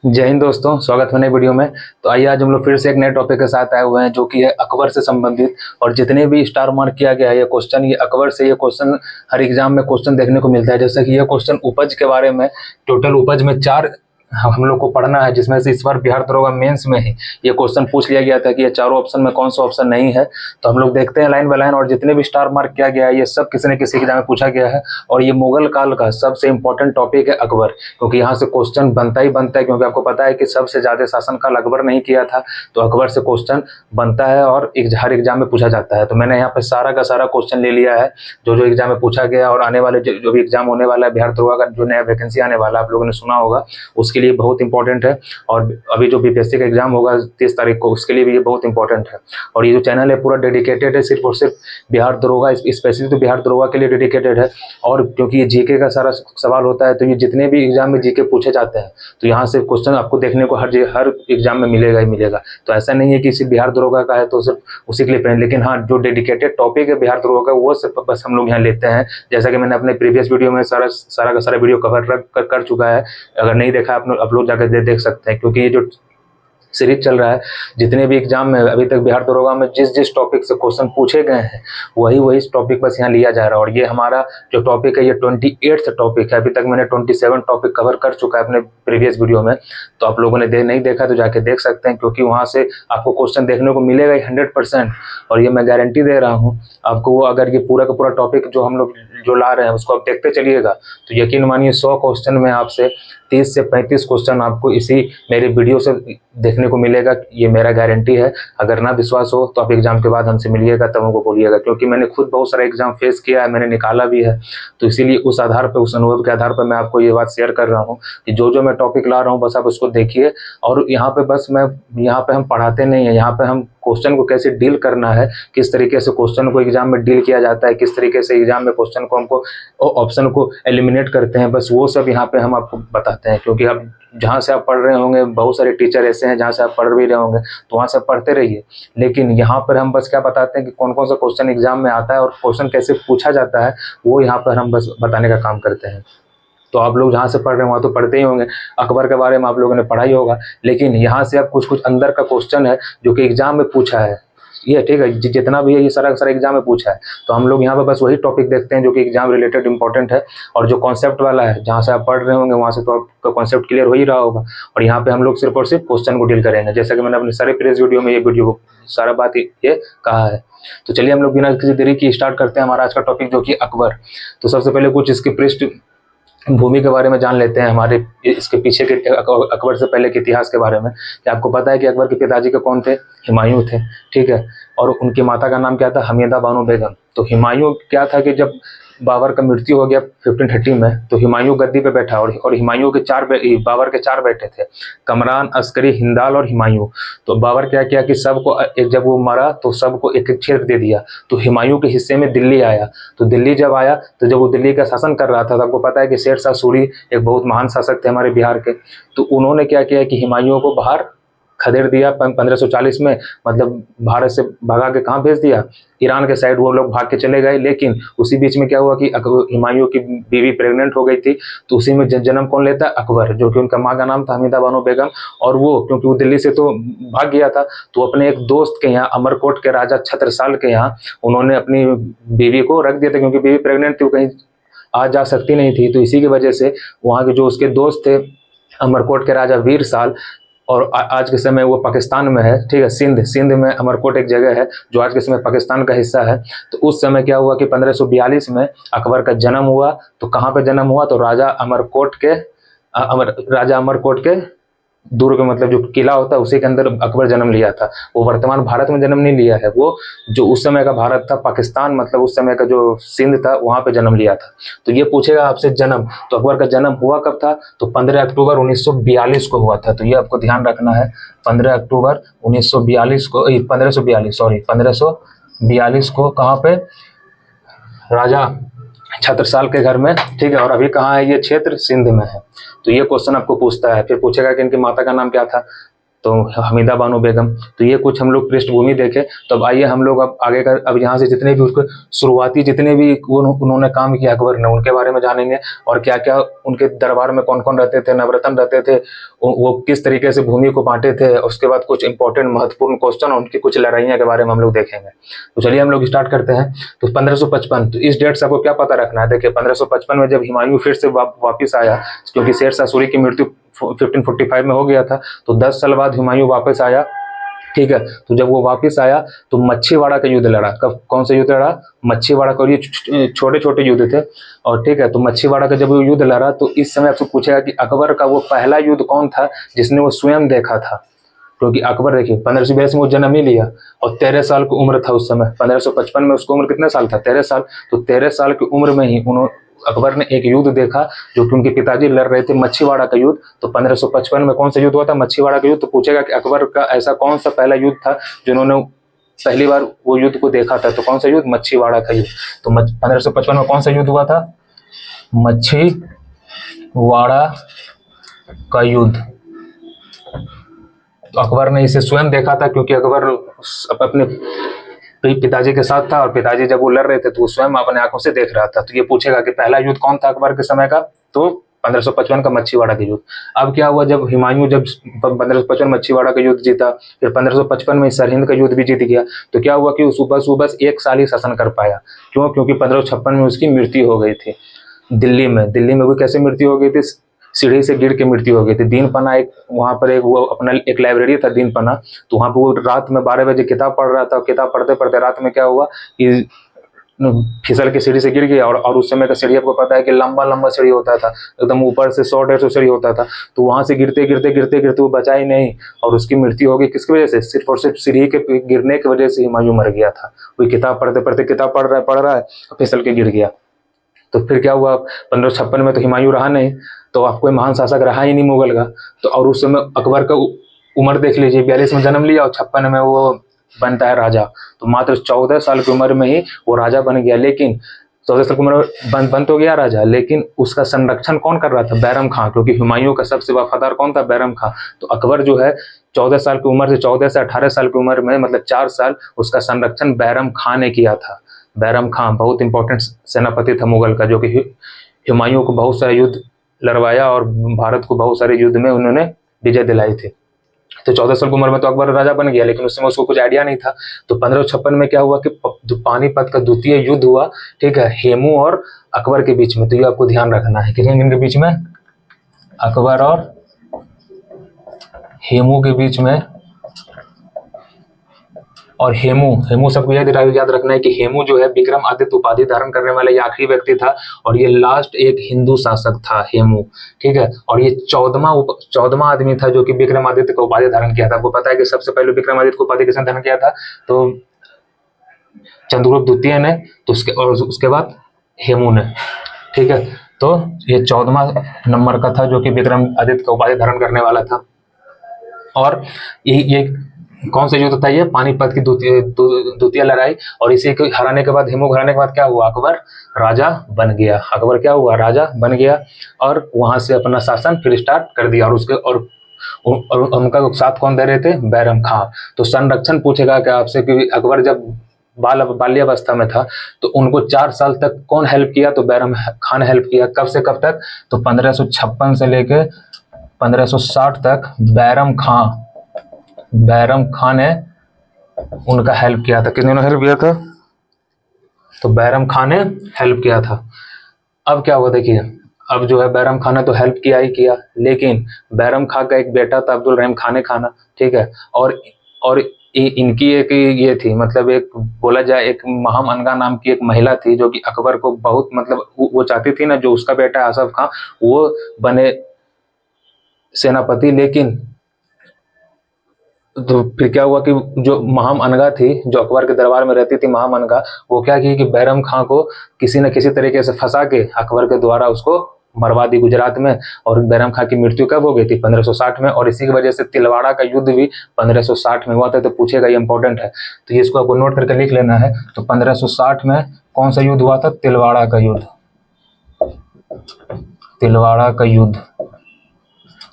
जय हिंद दोस्तों, स्वागत है नई वीडियो में। तो आइए आज हम लोग फिर से एक नए टॉपिक के साथ आए हुए हैं जो कि है अकबर से संबंधित। और जितने भी स्टार मार्क किया गया है ये क्वेश्चन, ये अकबर से ये क्वेश्चन हर एग्जाम में क्वेश्चन देखने को मिलता है। जैसे कि ये क्वेश्चन उपज के बारे में, टोटल उपज में चार हम लोग को पढ़ना है, जिसमें से इस बार बिहार दरोगा मेंस में ही ये क्वेश्चन पूछ लिया गया था कि ये चारों ऑप्शन में कौन सा ऑप्शन नहीं है। तो हम लोग देखते हैं लाइन बाय लाइन। और जितने भी स्टार मार्क किया गया है ये सब किसी न किसी एग्जाम में पूछा गया है। और ये मुगल काल का सबसे इंपॉर्टेंट टॉपिक है अकबर, क्योंकि यहाँ से क्वेश्चन बनता ही बनता है। क्योंकि आपको पता है कि सबसे ज्यादा शासनकाल अकबर नहीं किया था, तो अकबर से क्वेश्चन बनता है और हर एग्जाम में पूछा जाता है। तो मैंने यहाँ पे सारा का सारा क्वेश्चन ले लिया है जो जो एग्जाम में पूछा गया। और आने वाले जो भी एग्जाम होने वाला है बिहार दरोगा का, जो नया वैकेंसी आने वाला है आप लोगों ने सुना होगा, उसके लिए बहुत इंपॉर्टेंट है। और अभी जो बीपीएससी का एग्जाम होगा 30 तारीख को, उसके लिए भी ये बहुत इंपॉर्टेंट है। और ये जो चैनल है पूरा डेडिकेटेड है सिर्फ और सिर्फ बिहार दरोगा, स्पेशली तो बिहार दरोगा के लिए डेडिकेटेड है। और क्योंकि ये जीके का सारा सवाल होता है, तो ये जितने भी एग्जाम में जीके पूछे जाते हैं तो यहाँ से क्वेश्चन आपको देखने को हर एग्जाम में मिलेगा ही मिलेगा। तो ऐसा नहीं है कि सिर्फ बिहार दरोगा का है तो सिर्फ उसी के लिए पढ़ें, लेकिन हाँ जो डेडिकेटेड टॉपिक है बिहार दरोगा का वो सिर्फ बस हम लोग यहाँ लेते हैं। जैसा कि मैंने अपने प्रीवियस वीडियो में सारा का सारा वीडियो कवर कर चुका है। अगर नहीं देखा आप लोग जाकर देख सकते हैं, क्योंकि ये जो सीरीज चल रहा है, जितने भी एग्जाम में अभी तक बिहार दरोगा में जिस जिस टॉपिक से क्वेश्चन पूछे गए हैं वही टॉपिक बस यहाँ लिया जा रहा है। और ये हमारा जो टॉपिक है ये 28th टॉपिक है। अभी तक मैंने 27 टॉपिक कवर कर चुका है अपने प्रीवियस वीडियो में। तो आप लोगों ने नहीं देखा तो जाके देख सकते हैं, क्योंकि वहाँ से आपको क्वेश्चन देखने को मिलेगा ही 100%। और ये मैं गारंटी दे रहा हूँ आपको। वो अगर ये पूरा का पूरा टॉपिक जो हम लोग जो ला रहे हैं उसको आप देखते चलिएगा तो यकीन मानिए 100 क्वेश्चन में आपसे 30 से 35 क्वेश्चन आपको इसी मेरे वीडियो से देखने को मिलेगा। ये मेरा गारंटी है। अगर ना विश्वास हो तो आप एग्जाम के बाद हमसे मिलिएगा, तब हमको बोलिएगा, क्योंकि मैंने खुद बहुत सारा एग्जाम फेस किया है, मैंने निकाला भी है। तो इसीलिए उस आधार पर, उस अनुभव के आधार पर मैं आपको ये बात शेयर कर रहा हूँ कि जो मैं टॉपिक ला रहा हूँ बस आप उसको देखिए। और यहाँ पे बस यहाँ पे हम पढ़ाते नहीं है, यहाँ पे हम क्वेश्चन को कैसे डील करना है, किस तरीके से क्वेश्चन को एग्जाम में डील किया जाता है, किस तरीके से एग्जाम में क्वेश्चन को हमको ऑप्शन को एलिमिनेट करते हैं, बस वो सब यहाँ पे हम आपको बताते हैं। क्योंकि आप जहाँ से आप पढ़ रहे होंगे बहुत सारे टीचर ऐसे हैं जहाँ से आप पढ़ भी रहे होंगे, तो वहाँ से पढ़ते रहिए। लेकिन यहाँ पर हम बस क्या बताते हैं कि कौन कौन सा क्वेश्चन एग्जाम में आता है और क्वेश्चन कैसे पूछा जाता है, वो यहाँ पर हम बस बताने का काम करते हैं। तो आप लोग जहाँ से पढ़ रहे हैं वहाँ तो पढ़ते ही होंगे, अकबर के बारे में आप लोगों ने पढ़ा ही होगा। लेकिन यहाँ से आप कुछ अंदर का क्वेश्चन है जो कि एग्जाम में पूछा है, ये ठीक है, जितना भी है ये सारा एग्जाम में पूछा है। तो हम लोग यहाँ पे बस वही टॉपिक देखते हैं जो कि एग्जाम रिलेटेड इंपॉर्टेंट है। और जो कॉन्सेप्ट वाला है जहाँ से आप पढ़ रहे होंगे वहाँ से तो आपका कॉन्सेप्ट क्लियर हो ही रहा होगा। और यहाँ पे हम लोग सिर्फ और सिर्फ क्वेश्चन को डील करेंगे, जैसा कि मैंने अपने सारे प्रीवियस वीडियो में ये वीडियो सारा बात ये कहा है। तो चलिए हम लोग बिना किसी देरी की स्टार्ट करते हैं हमारा आज का टॉपिक जो कि अकबर। तो सबसे पहले कुछ इसकी पृष्ठ भूमि के बारे में जान लेते हैं, हमारे इसके पीछे के अकबर से पहले के इतिहास के बारे में। कि आपको पता है कि अकबर के पिताजी के कौन थे? हुमायूं थे, ठीक है। और उनकी माता का नाम क्या था? हमीदा बानो बेगम। तो हुमायूं क्या था कि जब बाबर का मृत्यु हो गया 1530 में, तो हुमायूं गद्दी पे बैठा। और हुमायूं के बाबर के चार बेटे थे, कमरान, अस्करी, हिंदाल और हुमायूं। तो बाबर क्या किया कि सबको जब वो मरा तो सबको एक एक क्षेत्र दे दिया। तो हुमायूं के हिस्से में दिल्ली आया। तो दिल्ली जब आया तो जब वो दिल्ली का शासन कर रहा था तो आपको पता है कि शेर शाह सूरी एक बहुत महान शासक थे हमारे बिहार के। तो उन्होंने क्या किया कि हुमायूं को बाहर खदेड़ दिया 1540 में। मतलब भारत से भगा के कहाँ भेज दिया? ईरान के साइड वो लोग भाग के चले गए। लेकिन उसी बीच में क्या हुआ कि हुमायूं की बीवी प्रेग्नेंट हो गई थी। तो उसी में जन्म कौन लेता है? अकबर, जो कि उनका माँ का नाम था हमीदा बानो बेगम। और वो क्योंकि वो दिल्ली से तो भाग गया था, तो अपने एक दोस्त के यहाँ, अमरकोट के राजा छत्रसाल के यहाँ उन्होंने अपनी बीवी को रख दिया था। क्योंकि बीवी प्रेग्नेंट थी, वो कहीं आ जा सकती नहीं थी। तो इसी की वजह से वहाँ के जो उसके दोस्त थे अमरकोट के राजा वीर साल, और आज के समय वो पाकिस्तान में है, ठीक है। सिंध में अमरकोट एक जगह है जो आज के समय पाकिस्तान का हिस्सा है। तो उस समय क्या हुआ कि 1542 में अकबर का जन्म हुआ। तो कहाँ पे जन्म हुआ? तो राजा अमरकोट के दुर्ग, मतलब जो किला होता है उसी के अंदर अकबर जन्म लिया था। वो वर्तमान भारत में जन्म नहीं लिया है, वो जो उस समय का भारत था, पाकिस्तान, मतलब उस समय का जो सिंध था वहां पे जन्म लिया था। तो ये पूछेगा आपसे जन्म, तो अकबर का जन्म हुआ कब था? तो 15 अक्टूबर 1942 को हुआ था। तो ये आपको ध्यान रखना है, 15 अक्टूबर 1942 को, 1542 को कहाँ पे? राजा छत्रसाल के घर में, ठीक है। और अभी कहाँ है ये क्षेत्र? सिंध में है। तो ये क्वेश्चन आपको पूछता है। फिर पूछेगा कि इनकी माता का नाम क्या था? तो हमीदा बानो बेगम। तो ये कुछ हम लोग पृष्ठभूमि देखें। तो अब आइए हम लोग अब आगे का, अब यहाँ से जितने भी उसको शुरुआती जितने भी उन्होंने काम किया अकबर ने, उनके बारे में जानेंगे, और क्या क्या उनके दरबार में कौन कौन रहते थे, नवरत्न रहते थे, वो किस तरीके से भूमि को बांटे थे। उसके बाद कुछ इंपॉर्टेंट महत्वपूर्ण क्वेश्चन, उनकी कुछ लड़ाइयाँ के बारे में हम लोग देखेंगे। तो चलिए हम लोग स्टार्ट करते हैं। तो 1555, तो इस डेट से आपको क्या पता रखना है। देखिए 1555 में जब हुमायूं फिर से वापिस आया, क्योंकि शेर शाह सूरी की मृत्यु 1545 में हो गया था, तो 10 साल बाद हुमायूं वापस आया। ठीक है, तो जब वो वापस आया तो मच्छीवाड़ा का युद्ध लड़ा। कब, कौन सा युद्ध लड़ा? मच्छीवाड़ा का। ये छोटे छोटे युद्ध थे, और ठीक है, तो मच्छीवाड़ा का जब वो युद्ध लड़ा, तो इस समय आपसे पूछेगा कि अकबर का वो पहला युद्ध कौन था जिसने वो स्वयं देखा था। क्योंकि अकबर देखिए 1582 में वो जन्म ही लिया, और 13 साल की उम्र था उस समय। 1555 में उसकी उम्र कितने साल था? 13 साल। तो 13 साल की उम्र में ही अकबर ने एक युद्ध देखा, जो कि उनके पिताजी लड़ रहे थे, मच्छीवाड़ा का युद्ध। तो 1555 में कौन सा युद्ध हुआ था? मच्छीवाड़ा का युद्ध। तो पूछेगा कि अकबर का ऐसा कौन सा पहला युद्ध था जिन्होंने पहली बार वो युद्ध को देखा था? तो कौन सा युद्ध? मच्छीवाड़ा का युद्ध। तो 1555 में कौन सा युद्ध हुआ था? मच्छीवाड़ा का युद्ध। तो अकबर ने इसे स्वयं देखा था, क्योंकि अकबर अपने पिताजी के साथ था, और पिताजी जब वो लड़ रहे थे तो वो स्वयं अपने आंखों से देख रहा था। तो ये पूछेगा कि पहला युद्ध कौन था अकबर के समय का? तो 1555 का मच्छीवाड़ा का युद्ध। अब क्या हुआ, जब हुमायूं जब 1555 मच्छीवाड़ा का युद्ध जीता, फिर 1555 में सरहिंद का युद्ध भी जीत गया, तो क्या हुआ कि वो बस 1 साल ही शासन कर पाया। क्यों? क्योंकि 1556 में उसकी मृत्यु हो गई थी दिल्ली में वो कैसे मृत्यु हो गई थी? सीढ़ी से गिर के मृत्यु हो गई थी। दीनपना एक वहाँ पर एक वो अपना एक लाइब्रेरी था दीनपना, तो वहाँ पर वो रात में 12 बजे किताब पढ़ रहा था। किताब पढ़ते पढ़ते रात में क्या हुआ कि फिसल के सीढ़ी से गिर गया, और उस समय का सीढ़ी आपको पता है कि लंबा लंबा सीढ़ी होता था, एकदम ऊपर से 100-150 सीढ़ी होता था। तो वहां से गिरते गिरते गिरते गिरते वो बचा ही नहीं, और उसकी मृत्यु हो गई। किसकी वजह से? सिर्फ और सिर्फ सीढ़ी के गिरने की वजह से हुमायूं मर गया था। वही किताब पढ़ते पढ़ते, किताब पढ़ रहा है, फिसल के गिर गया। तो फिर क्या हुआ, 1556 में तो हुमायूं रहा नहीं, तो आप कोई महान शासक रहा ही नहीं मुगल का। तो और उस समय अकबर का उम्र देख लीजिए, 42 में जन्म लिया और 56 में वो बनता है राजा। तो मात्र 14 साल की उम्र में ही वो राजा बन गया। लेकिन 14 साल की उम्र बन तो गया राजा, लेकिन उसका संरक्षण कौन कर रहा था? बैरम खां। क्योंकि हुमायूं का सबसे वफादार कौन था? बैरम खां। तो अकबर जो है 14 साल की उम्र से 14 से 18 साल की उम्र में, मतलब 4 साल, उसका संरक्षण बैरम खां ने किया था। बैरम खां बहुत इंपॉर्टेंट सेनापति था मुगल का, जो कि हुमायूं को बहुत सारे युद्ध लड़वाया और भारत को बहुत सारे युद्ध में उन्होंने विजय दिलाई थी। तो 14 साल की उम्र में तो अकबर राजा बन गया, लेकिन उस समय उसको कुछ आइडिया नहीं था। तो 1556 में क्या हुआ कि पानीपत का द्वितीय युद्ध हुआ, ठीक है, हेमू और अकबर के बीच में। तो ये आपको ध्यान रखना है, किन के बीच में? अकबर और हेमू के बीच में। और हेमू सबको याद रखना है कि हेमू जो है विक्रमादित्य उपाधि धारण करने वाला ये आखिरी व्यक्ति था, और ये लास्ट एक हिंदू शासक था हेमू, ठीक है। और ये 14वां आदमी था जो कि विक्रमादित्य का उपाधि धारण किया था। आपको पता है कि सबसे पहले विक्रमादित्य को उपाधि किसने धारण किया था? तो चंद्रगुप्त द्वितीय ने, तो उसके बाद हेमू ने, ठीक है। तो ये 14वां नंबर का था जो कि विक्रमादित्य का उपाधि धारण करने वाला था। और ये कौन सा युद्ध था? ये पानीपत की द्वितीय लड़ाई। और इसे हराने के बाद, हेमू को हराने के बाद क्या हुआ? अकबर राजा बन गया। अकबर क्या हुआ? राजा बन गया, और वहां से अपना शासन फिर स्टार्ट कर दिया। और उसके और उनका साथ कौन दे रहे थे? बैरम खां। तो संरक्षण पूछेगा कि आपसे कि अकबर जब बाल्यावस्था में था तो उनको 4 साल तक कौन हेल्प किया? तो बैरम खां ने हेल्प किया। कब से कब तक? तो 1556 से लेके 1560 तक बैरम खां ने उनका हेल्प किया था। किसने हेल्प किया था? तो बैरम खां ने हेल्प किया था। अब क्या हुआ देखिए, अब जो है बैरम खां ने तो हेल्प किया ही किया, लेकिन बैरम खां का एक बेटा था अब्दुल रहीम खान खाना, ठीक है। और इनकी एक ये थी, मतलब एक बोला जाए एक महम अनगा नाम की एक महिला थी, जो कि अकबर को बहुत, मतलब वो चाहती थी ना, जो उसका बेटा आसफ खां वो बने सेनापति। लेकिन तो फिर क्या हुआ कि जो महम अनगा थी, जो अकबर के दरबार में रहती थी, महम अनगा, वो क्या की कि बैरम खां को किसी न किसी तरीके से फंसा के अकबर के द्वारा उसको मरवा दी गुजरात में। और बैरम खां की मृत्यु कब हो गई थी? 1560 में। और इसी की वजह से तिलवाड़ा का युद्ध भी 1560 में हुआ था। तो पूछेगा, ये इंपॉर्टेंट है, तो ये इसको आपको नोट करके लिख लेना है। तो 1560 में कौन सा युद्ध हुआ था? तिलवाड़ा का युद्ध। तिलवाड़ा का युद्ध।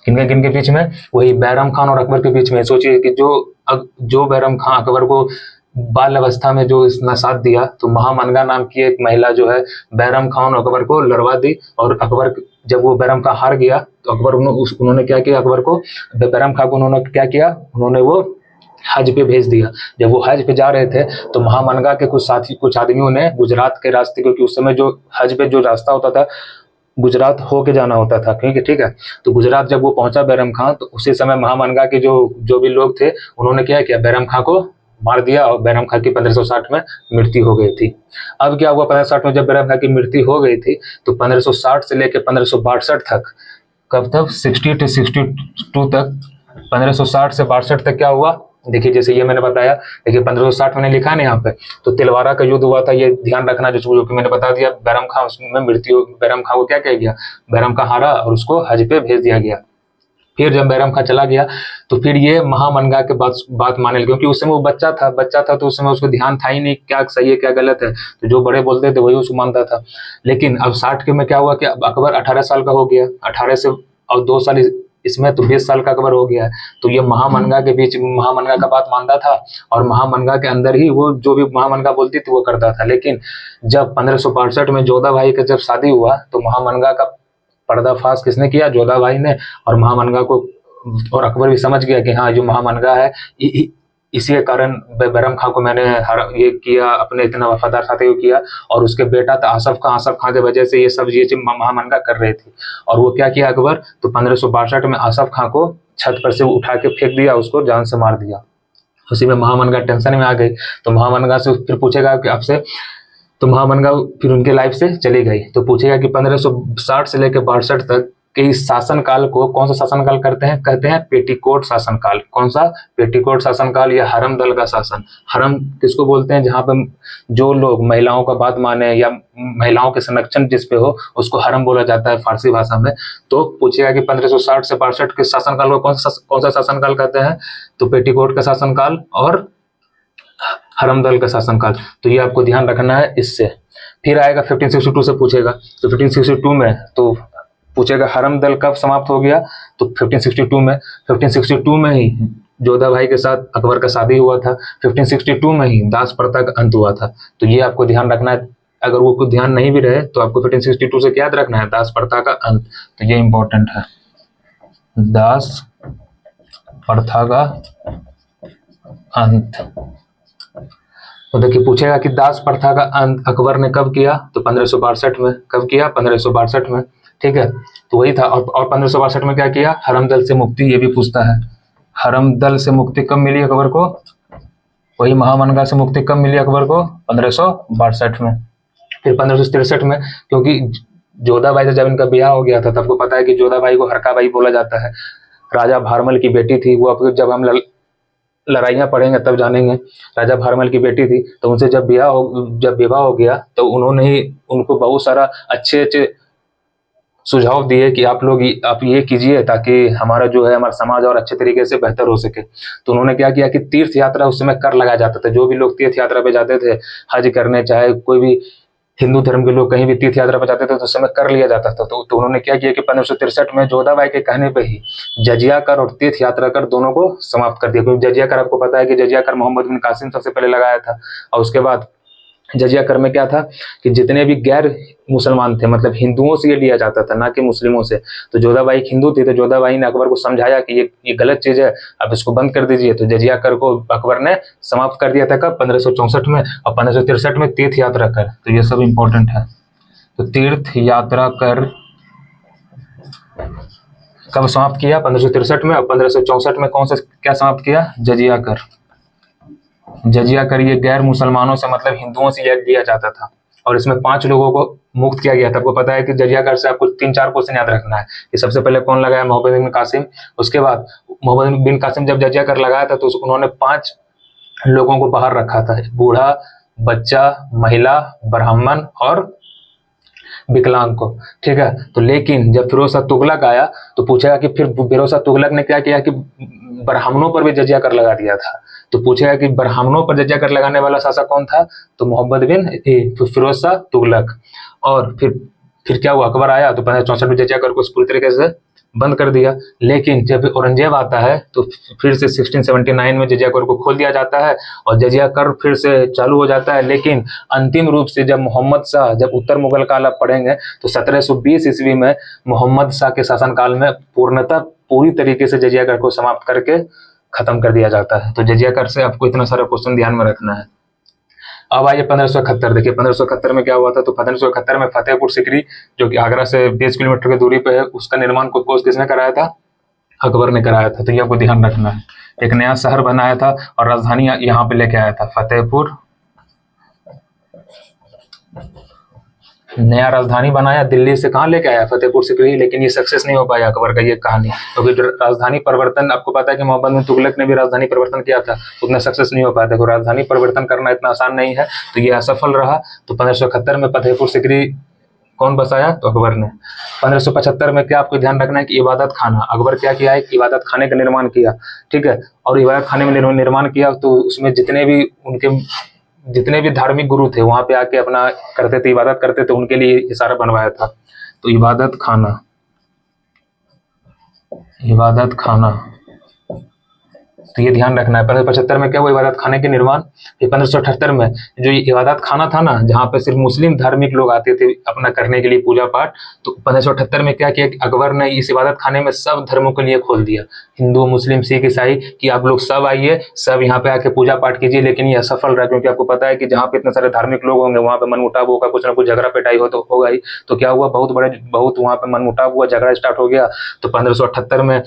किनके किनके बीच में? वही बैरम खान और अकबर के बीच में। सोचिए कि जो बैरम खान अकबर को बाल अवस्था में जो इसने साथ दिया, तो महामनगा नाम की एक महिला जो है बैरम खान और अकबर को लड़वा दी। और अकबर जब वो बैरम खान हार गया तो अकबर उन्होंने क्या किया, अकबर को बैरम खान को उन्होंने क्या किया, उन्होंने वो हज पे भेज दिया। जब वो हज पे जा रहे थे तो महामनगा के कुछ साथी, कुछ आदमियों ने गुजरात के रास्ते, क्योंकि उस समय जो हज पे जो रास्ता होता था गुजरात होके जाना होता था, ठीक है। तो गुजरात जब वो पहुंचा बैरम खान, तो उसी समय महामनगा के जो भी लोग थे उन्होंने क्या किया, बैरम खान को मार दिया और बैरम खान की 1560 में मृत्यु हो गई थी। अब क्या हुआ, 1560 में जब बैरम खान की मृत्यु हो गई थी तो 1560 से लेकर 1562 तक, कब तक, 60 से 62 तक, 1560 से 62 तक क्या हुआ, देखिए जैसे ये मैंने बताया। देखिए 1560 मैंने लिखा ना यहाँ पे, तो तिलवारा का युद्ध हुआ था, ये ध्यान रखना जो कि मैंने बता दिया। बैरम खान उसमें मृत्यु, बैरम खान को क्या किया गया, बैरम खान हारा और उसको हज पे भेज दिया गया। फिर जब बैरम खान चला गया तो फिर ये महामनगा के बात माने लगे, क्योंकि उस समय वो बच्चा था तो उस समय उसको ध्यान था ही नहीं क्या सही है क्या गलत है, तो जो बड़े बोलते थे वही उसको मानता था। लेकिन अब 60 के में क्या हुआ कि अब अकबर 18 साल का हो गया, 18 से और 2 साल इसमें तो 20 साल का अकबर हो गया है। तो ये महामनगा के बीच, महामनगा का बात मानता था और महामनगा के अंदर ही वो जो भी महामनगा बोलती थी वो करता था। लेकिन जब 1562 में जोधा भाई का जब शादी हुआ तो महामनगा का पर्दाफाश किसने किया, जोधा भाई ने। और महामनगा को, और अकबर भी समझ गया कि हाँ जो महामनगा है इसी के कारण बैरम खां को मैंने ये किया, अपने इतना वफादार साथी को किया। और उसके बेटा था आसफ खां की वजह से ये सब ये महामनगा कर रहे थे। और वो क्या किया अकबर, तो 1562 में आसफ खां को छत पर से उठा के फेंक दिया, उसको जान से मार दिया। उसी में महामनगा टेंशन में आ गई, तो महामनगा से फिर पूछेगा कि आपसे, तो महामनगा फिर उनके लाइफ से चली गई। तो पूछेगा कि 1560 से लेकर 62 तक के इस शासनकाल को कौन सा शासनकाल कहते हैं पेटीकोट शासनकाल। कौन सा, पेटीकोट शासनकाल या हरम दल का शासन। हरम किसको बोलते हैं, जहां पर जो लोग महिलाओं का बात माने या महिलाओं के संरक्षण जिस पे हो उसको हरम बोला जाता है फारसी भाषा में। तो पूछेगा कि 1560 से 62 के शासनकाल को कौन सा शासनकाल कहते हैं, तो पेटीकोट का शासनकाल और हरम दल का शासनकाल। तो ये आपको ध्यान रखना है इससे। फिर आएगा 1562 से पूछेगा, तो 1562 में तो पूछेगा हरम दल कब समाप्त हो गया, तो 1562 में ही जोधा भाई के साथ अकबर का शादी हुआ था। 1562 में ही दास प्रथा का अंत हुआ था। तो ये आपको ध्यान रखना है, अगर वो कुछ ध्यान नहीं भी रहे तो आपको 1562 से क्या याद रखना है, दास प्रथा का अंत। तो ये इंपॉर्टेंट है, दास प्रथा का अंत। तो देखिए पूछेगा कि दास प्रथा का अंत अकबर ने कब किया, तो 1562 में। कब किया, 1562 में, ठीक है। तो वही था। और 1562 में क्या किया, हरम दल से मुक्ति, ये भी पूछता है। हरम दल से मुक्ति कब मिली अकबर को, वही महामनगा से मुक्ति कब मिली अकबर को, 1562 में। फिर 1563 में, क्योंकि जोधा भाई से जब इनका ब्याह हो गया था, तब को पता है कि जोधा भाई को हरका भाई बोला जाता है। राजा भारमल की बेटी थी वो, अब जब हम लड़ाइयाँ पढ़ेंगे तब जानेंगे। राजा भारमल की बेटी थी, तो उनसे जब विवाह हो गया तो उन्होंने ही उनको बहुत सारा अच्छे सुझाव दिए कि आप ये कीजिए ताकि हमारा जो है हमारा समाज और अच्छे तरीके से बेहतर हो सके। तो उन्होंने क्या किया कि तीर्थ यात्रा उस समय कर लगाया जाता था। जो भी लोग तीर्थ यात्रा पे जाते थे हज करने, चाहे कोई भी हिंदू धर्म के लोग कहीं भी तीर्थ यात्रा पर जाते थे तो उस समय कर लिया जाता था। तो उन्होंने क्या किया कि 1563 में जोधा भाई के कहने पे ही जजिया कर और तीर्थ यात्रा कर दोनों को समाप्त कर दिया। क्योंकि जजिया कर, आपको पता है कि जजिया कर मोहम्मद बिन कासिम सबसे पहले लगाया था। और उसके बाद जजिया कर में क्या था कि जितने भी गैर मुसलमान थे, मतलब हिंदुओं से ये लिया जाता था, ना कि मुस्लिमों से। तो जोधा बाई हिंदू थी, तो जोधा बाई ने अकबर को समझाया कि ये गलत चीज है, आप इसको बंद कर दीजिए। तो जजिया कर को अकबर ने समाप्त कर दिया था कब, 1564 में। और 1563 में तीर्थ यात्रा कर। तो ये सब इंपॉर्टेंट है। तो तीर्थ यात्रा कर कब समाप्त किया, 1563 में। और 1564 में कौन सा क्या समाप्त किया, जजिया कर। जजिया कर ये गैर मुसलमानों से, मतलब हिंदुओं से लिया जाता था। और इसमें 5 लोगों को मुक्त किया गया था। आपको पता है कि जजिया कर से आपको 3-4 क्वेश्चन याद रखना है कि सबसे पहले कौन लगाया, मोहम्मद बिन कासिम। उसके बाद मोहम्मद बिन कासिम जब जजिया कर लगाया था तो उन्होंने 5 लोगों को बाहर रखा था, बूढ़ा, बच्चा, महिला, ब्राह्मण और विकलांग को, ठीक है। तो लेकिन जब फिरोज शाह तुगलक आया तो पूछेगा कि फिर फिरोज शाह तुगलक ने क्या किया कि ब्राह्मणों पर भी जजिया कर लगा दिया था। तो पूछेगा कि ब्राह्मणों पर जजिया कर लगाने वाला शासक कौन था, तो मोहम्मद बिन फिरोज शाह तुगलक। और फिर क्या हुआ, अकबर आया तो 1564 में जजिया कर को पूरी तरीके से बंद कर दिया। लेकिन जब औरंगजेब आता है तो फिर से 1679 में जजिया कर को खोल दिया जाता है और जजिया कर फिर से चालू हो जाता है। लेकिन अंतिम रूप से जब मोहम्मद शाह, जब उत्तर मुगल काल आप पढ़ेंगे तो 1720 ईस्वी में मोहम्मद शाह के शासनकाल में पूर्णतः पूरी तरीके से जजिया कर को समाप्त करके खत्म कर दिया जाता है। तो जजिया कर से आपको इतना सारा क्वेश्चन ध्यान में रखना है। अब आइए 1571। देखिए 1571 में क्या हुआ था, तो 1571 में फतेहपुर सीकरी जो कि आगरा से 20 किलोमीटर की दूरी पे है, उसका निर्माण को किसने कराया था? अकबर ने कराया था। तो ये आपको ध्यान रखना है। एक नया शहर बनाया था और राजधानी यहाँ पे लेके आया था, फतेहपुर। नया राजधानी बनाया, दिल्ली से कहाँ लेके आया? फतेहपुर सीकरी। लेकिन ये सक्सेस नहीं हो पाया अकबर का ये कहानी, क्योंकि तो राजधानी परिवर्तन, आपको पता है कि मोहम्मद बिन तुगलक ने भी राजधानी परिवर्तन किया था, उतना सक्सेस नहीं हो पाया। देखो राजधानी परिवर्तन करना इतना आसान नहीं है, तो ये असफल रहा। तो 1571 में फतेहपुर सीकरी कौन बसाया? तो अकबर ने। 1575 में क्या आपको ध्यान रखना है कि इबादत खाना, अकबर क्या किया है? इबादत खाने का निर्माण किया, ठीक है। और इबादत खाने में निर्माण किया तो उसमें जितने भी धार्मिक गुरु थे वहां पे आके अपना करते थे, इबादत करते थे, उनके लिए ये सारा बनवाया था। तो इबादत खाना, इबादत खाना, तो ये ध्यान रखना है। 1575 में क्या हुआ? इबादत खाने के निर्माण। फिर 1578 में जो ये इबादत खाना था ना, जहाँ पे सिर्फ मुस्लिम धार्मिक लोग आते थे अपना करने के लिए पूजा पाठ, तो 1578 में क्या किया कि अकबर ने इस इबादत खाने में सब धर्मों के लिए खोल दिया, हिंदू, मुस्लिम, सिख, ईसाई, कि आप लोग सब आइए, सब यहाँ पे आके पूजा पाठ कीजिए। लेकिन ये असफल रहा, क्योंकि आपको पता है कि जहाँ पे इतने सारे धार्मिक लोग होंगे वहाँ पे मनमुटाव होगा, कुछ ना कुछ झगड़ा पिटाई हो तो होगा ही। तो क्या हुआ? बहुत वहाँ पे मनमुटाव हुआ, झगड़ा स्टार्ट हो गया। तो 1578 में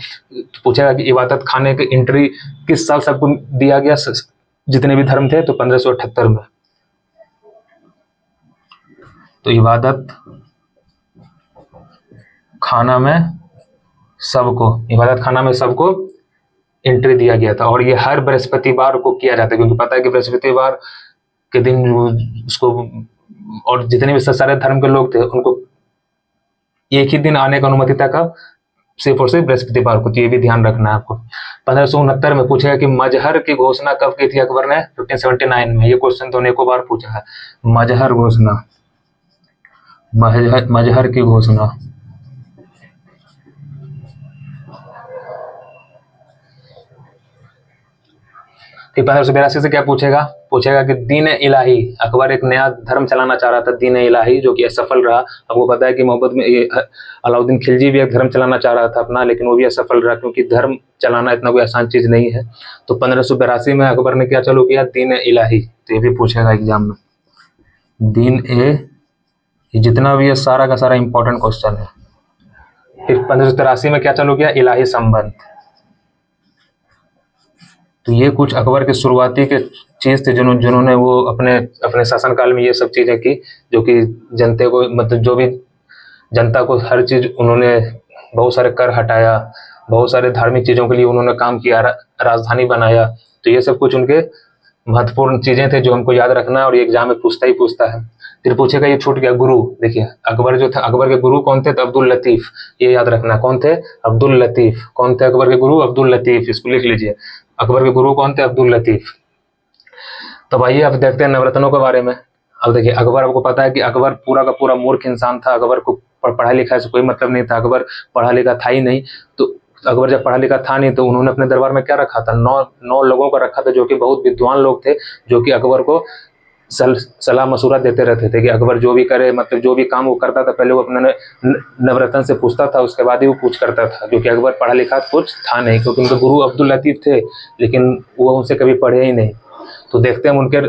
पूछेगा कि इबादत खाने की एंट्री किस साल सबको दिया गया, जितने भी धर्म थे? तो 1578 में। तो इबादत खाना में सबको एंट्री दिया गया था। और ये हर बृहस्पतिवार को किया जाता है, क्योंकि पता है कि बृहस्पतिवार के दिन उसको, और जितने भी सारे धर्म के लोग थे उनको एक ही दिन आने का अनुमति था, सिर्फ और सिर्फ बृहस्पतिवार को। तो ये भी ध्यान रखना है आपको। 1569 में पूछेगा कि मजहर की घोषणा कब की थी अकबर ने? 1579 में। ये क्वेश्चन तो अनेकों बार पूछा है। मजहर घोषणा, मजहर की घोषणा फिर 1582 से क्या पूछेगा कि दीन इलाही, अकबर एक नया धर्म चलाना चाह रहा था, दीन इलाही, जो कि असफल रहा। आपको पता है कि मोहम्मद में अलाउद्दीन खिलजी भी एक धर्म चलाना चाह रहा था अपना, लेकिन वो भी असफल रहा, क्योंकि धर्म चलाना इतना कोई आसान चीज नहीं है। तो 1582 में अकबर ने क्या चालू किया? दीन इलाही। तो ये भी पूछेगा एग्जाम में, दीन जितना भी है सारा का सारा इंपॉर्टेंट क्वेश्चन है। फिर 1583 में क्या चालू किया? इलाही संबंध। तो ये कुछ अकबर के शुरुआती के चीज थे जिन्होंने वो अपने शासनकाल में ये सब चीजें की, जो कि जनता को, मतलब जो भी जनता को हर चीज, उन्होंने बहुत सारे कर हटाया, बहुत सारे धार्मिक चीजों के लिए उन्होंने काम किया, राजधानी बनाया। तो ये सब कुछ उनके महत्वपूर्ण चीजें थे जो हमको याद रखना है, और ये एग्जाम में पूछता है। फिर पूछेगा, ये छूट गया, गुरु। देखिए अकबर जो था, अकबर के गुरु कौन थे? तो अब्दुल लतीफ। ये याद रखना, कौन थे? अब्दुल लतीफ। कौन थे अकबर के गुरु? अब्दुल लतीफ। इसको लिख लीजिए, अकबर के गुरु कौन थे? अब्दुल लतीफ। तब आइए अब देखते हैं नवरत्नों के बारे में। अब देखिए अकबर, आपको पता है कि अकबर पूरा का पूरा मूर्ख इंसान था। अकबर को पढ़ाई लिखाई से कोई मतलब नहीं था, अकबर पढ़ा लिखा था ही नहीं। तो अकबर जब पढ़ा लिखा था नहीं तो उन्होंने अपने दरबार में क्या रखा था? 9 लोगों को रखा था, जो कि बहुत विद्वान लोग थे, जो कि अकबर को सलाह मशुरा देते रहते थे कि अकबर जो भी करे, मतलब जो भी काम वो करता था पहले वो अपने नवरत्न से पूछता था, उसके बाद ही वो पूछ करता था, क्योंकि अकबर पढ़ा लिखा कुछ था नहीं, क्योंकि उनके गुरु अब्दुल लतीफ थे, लेकिन वो उनसे कभी पढ़े ही नहीं। तो देखते हैं उनके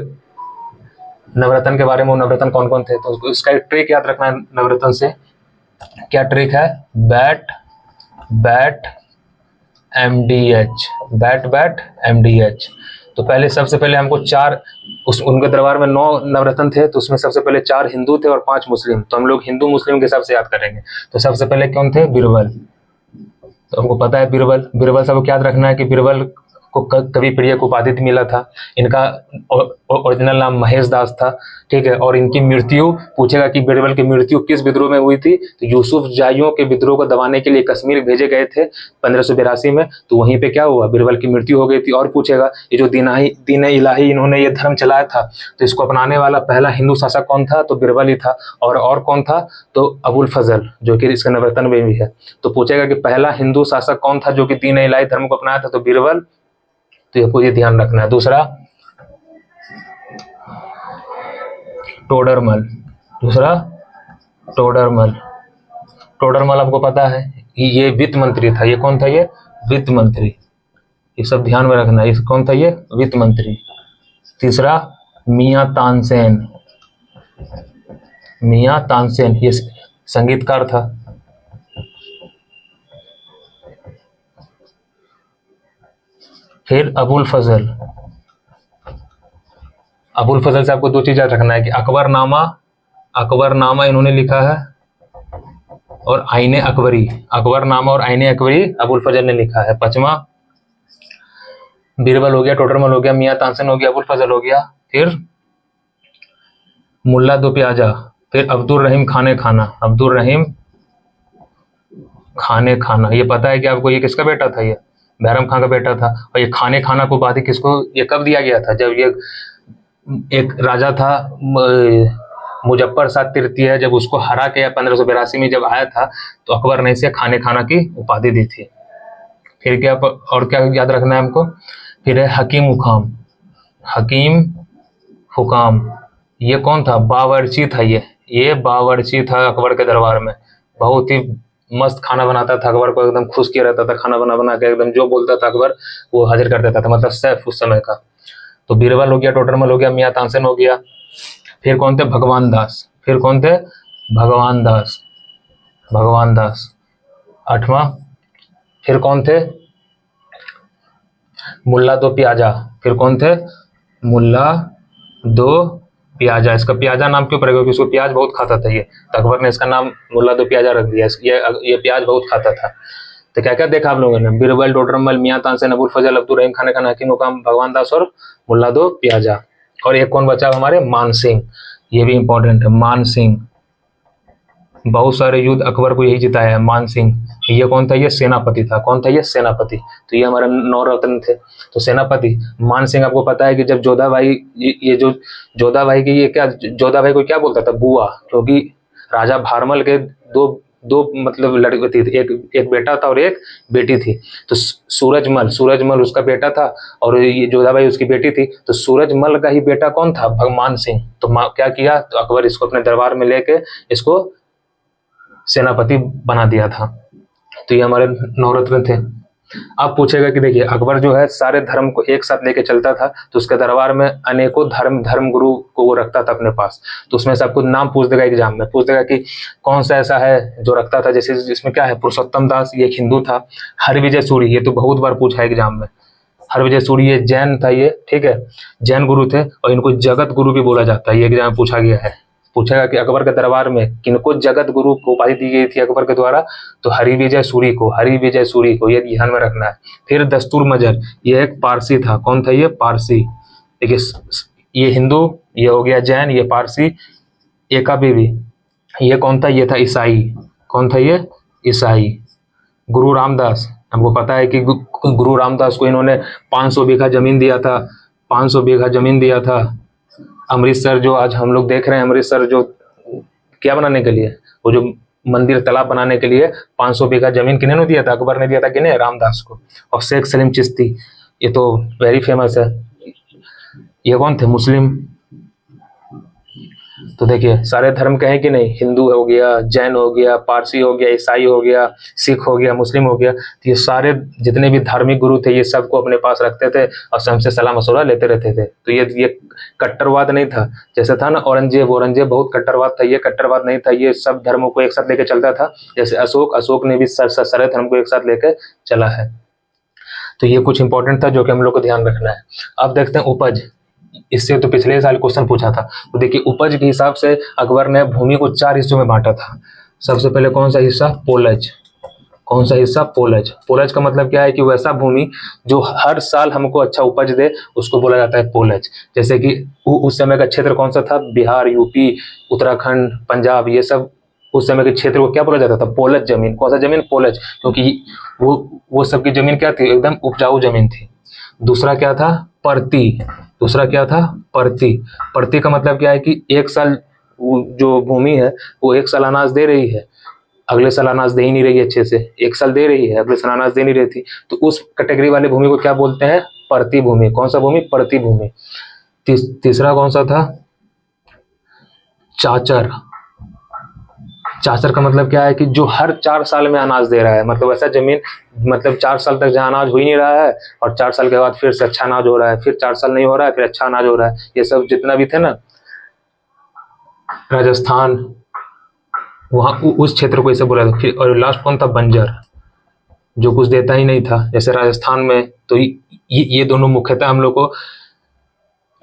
नवरत्न के बारे में, नवरत्न कौन कौन थे। तो इसका एक ट्रिक याद रखना है नवरत्न से। क्या ट्रिक है? Bat MDH, bat MDH। तो सबसे पहले हमको उनके दरबार में 9 नवरत्न थे, तो उसमें सबसे पहले 4 हिंदू थे और 5 मुस्लिम। तो हम लोग हिंदू मुस्लिम के हिसाब से याद करेंगे। तो सबसे पहले कौन थे? बीरबल। तो हमको पता है बीरबल सबको याद रखना है कि बीरबल को कवि प्रिय को उपाधि मिला था। इनका ओरिजिनल नाम महेश दास था, ठीक है। और इनकी मृत्यु, पूछेगा कि बीरबल की मृत्यु किस विद्रोह में हुई थी, तो यूसुफ जाइयों के विद्रोह को दबाने के लिए कश्मीर भेजे गए थे 1582 में, तो वहीं पे क्या हुआ, बीरबल की मृत्यु हो गई थी। और पूछेगा ये जो दीन इलाही इन्होंने ये धर्म चलाया था, तो इसको अपनाने वाला पहला हिंदू शासक कौन था, तो बीरबल ही था। और कौन था, तो अबुल फजल, जो कि इसका नवरत्न में भी है। तो पूछेगा कि पहला हिंदू शासक कौन था जो कि दीन इलाही धर्म को अपनाया था, तो बीरबल। तो ये पूरी ध्यान रखना है। दूसरा टोडरमल, दूसरा टोडरमल। टोडरमल आपको पता है ये वित्त मंत्री था। ये कौन था, ये वित्त मंत्री, ये सब ध्यान में रखना है। ये कौन था, ये वित्त मंत्री। तीसरा मियां तानसेन, मियां तानसेन ये संगीतकार था। फिर अबुल फजल, अबुल फजल से आपको दो चीज याद रखना है कि अकबरनामा इन्होंने लिखा है, और आईने अकबरी, अकबरनामा और आईने अकबरी अबुल फजल ने लिखा है। पांचवा बीरबल हो गया, टोडरमल हो गया, मियां तानसेन हो गया, अबुल फजल हो गया। फिर मुल्ला दो प्याजा, फिर अब्दुल रहीम खाने खाना, अब्दुल रहीम खाने खाना। ये पता है कि आपको ये किसका बेटा था, ये बैरम खान का बेटा था। और ये खाने खाना को उपाधि किसको, ये कब दिया गया था, जब ये एक राजा था मुजफ्फर शाह तृतीय, जब उसको हरा के 1582 में जब आया था, तो अकबर ने इसे खाने खाना की उपाधि दी थी। फिर क्या, और क्या याद रखना है हमको, फिर है हकीम हुकाम, हकीम हुकाम। ये कौन था, बावर्ची था। ये बावर्ची था अकबर के दरबार में, बहुत ही मस्त खाना बनाता था। अकबर को एकदम खुश किया रहता था, खाना बना के एकदम जो बोलता था अकबर वो हाजिर कर देता था, मतलब सैफ उस समय का। तो बीरबल हो गया, टोडरमल हो गया, मियां तानसेन हो गया। फिर कौन थे, भगवान दास। फिर कौन थे, भगवान दास, भगवान दास। आठवां, फिर कौन थे, मुल्ला दो प्याजा। फिर कौन थे, मुल्ला दो प्याजा। इसका प्याजा नाम क्यों पड़ेगा, क्योंकि उसको प्याज बहुत खाता था ये, तो अकबर ने इसका नाम मुल्ला दो प्याजा रख दिया। ये प्याज बहुत खाता था। तो क्या क्या देखा आप लोगों ने, बीरबल, टोडरमल, मियां तानसेन, अबुल फजल, अब्दुल रहीम खाने खान, हकीम हुकाम, भगवान दास और मुल्ला दो प्याजा। और एक कौन बचा हमारे, मान सिंह। ये भी इंपॉर्टेंट है, मान सिंह। बहुत सारे युद्ध अकबर को यही जिताया है, मान सिंह। ये कौन था, ये सेनापति था। कौन था, ये सेनापति। तो ये हमारे 9 रत्न थे। तो सेनापति मान सिंह, आपको पता है कि जब जोधा भाई, ये जो जोधा भाई की, ये क्या, जोधा भाई को क्या बोलता था, बुआ, क्योंकि राजा भारमल के दो दो मतलब लड़के थे, एक बेटा था और एक बेटी थी। तो सूरजमल उसका बेटा था, और ये जोधाबाई उसकी बेटी थी। तो सूरजमल का ही बेटा कौन था, भगवान सिंह। तो क्या किया, तो अकबर इसको अपने दरबार में लेके इसको सेनापति बना दिया था। तो ये हमारे 9 रत्न थे। अब पूछेगा कि देखिए अकबर जो है सारे धर्म को एक साथ लेके चलता था, तो उसके दरबार में अनेकों धर्म गुरु को वो रखता था अपने पास। तो उसमें से आपको नाम पूछ देगा, एग्जाम में पूछ देगा कि कौन सा ऐसा है जो रखता था, जैसे जिसमें क्या है, पुरुषोत्तम दास, ये एक हिंदू था। हरविजय सूरी, ये तो बहुत बार पूछा है एग्जाम में। हरविजय सूरी ये जैन था, ये ठीक है, जैन गुरु थे, और इनको जगत गुरु भी बोला जाता है। ये एग्जाम में पूछा गया है। पूछेगा कि अकबर के दरबार में किनको जगत गुरु को उपाधि दी गई थी अकबर के द्वारा, तो हरिविजय सूरी को, ये ध्यान में रखना है। फिर दस्तूर मजर, ये एक पारसी था। कौन था, ये पारसी। देखिए ये हिंदू, ये हो गया जैन, ये पारसी। एका बीवी, ये कौन था, ये था ईसाई। कौन था, ये ईसाई। गुरु रामदास, हमको पता है कि गुरु रामदास को इन्होंने 500 बीघा जमीन दिया था, 500 बीघा जमीन दिया था। अमृतसर जो आज हम लोग देख रहे हैं, अमृतसर जो क्या बनाने के लिए, वो जो मंदिर तालाब बनाने के लिए 500 बीघा जमीन किन्हें ने दिया था, अकबर ने दिया था, किन्हें, रामदास को। और शेख सलीम चिश्ती, ये तो वेरी फेमस है। ये कौन थे, मुस्लिम। तो देखिए सारे धर्म कहें कि नहीं, हिंदू हो गया, जैन हो गया, पारसी हो गया, ईसाई हो गया, सिख हो गया, मुस्लिम हो गया। तो ये सारे जितने भी धार्मिक गुरु थे ये सबको अपने पास रखते थे और सबसे सलाह मशवरा लेते रहते थे। तो ये कट्टरवाद नहीं था, जैसे था ना औरंगजेब बहुत कट्टरवाद था, ये कट्टरवाद नहीं था। ये सब धर्मों को एक साथ लेके चलता था। जैसे अशोक ने भी सारे धर्म को एक साथ लेके चला है। तो ये कुछ इंपॉर्टेंट था जो कि हम लोग को ध्यान रखना है। अब देखते हैं उपज। इससे तो पिछले साल क्वेश्चन पूछा था। तो देखिए उपज के हिसाब से अकबर ने भूमि को 4 हिस्सों में बांटा था। सबसे पहले कौन सा हिस्सा, पोलज, कौन सा हिस्सा? पोलज। पोलज का मतलब क्या है कि वैसा भूमि जो हर साल हमको अच्छा उपज दे, उसको बोला जाता है पोलज। जैसे कि उस समय का क्षेत्र कौन सा था? बिहार, यूपी, उत्तराखंड, पंजाब, ये सब उस समय के क्षेत्र को क्या बोला जाता था? पोलज जमीन। कौन सा जमीन? पोलज। क्योंकि वो सबकी जमीन क्या थी? एकदम उपजाऊ जमीन थी। दूसरा क्या था? परती। दूसरा क्या था? परती। परती का मतलब क्या है कि एक साल जो भूमि है वो एक साल अनाज दे रही है, अगले साल अनाज दे ही नहीं रही है अच्छे से। एक साल दे रही है, अगले साल अनाज दे नहीं रही थी, तो उस कैटेगरी वाले भूमि को क्या बोलते हैं? परती भूमि। कौन सा भूमि? परती भूमि। तीसरा कौन सा था? चाचर। चाचर का मतलब क्या है कि जो हर 4 साल में अनाज दे रहा है, मतलब ऐसा जमीन, मतलब 4 साल तक जहाँ अनाज हो ही नहीं रहा है और 4 साल के बाद फिर से अच्छा अनाज हो रहा है, फिर 4 साल नहीं हो रहा है, फिर अच्छा अनाज हो रहा है। ये सब जितना भी थे ना, राजस्थान, वहाँ उस क्षेत्र को इसे बोला था। फिर और लास्ट कौन था? बंजर, जो कुछ देता ही नहीं था। जैसे राजस्थान में तो ये दोनों मुख्यतः हम लोग को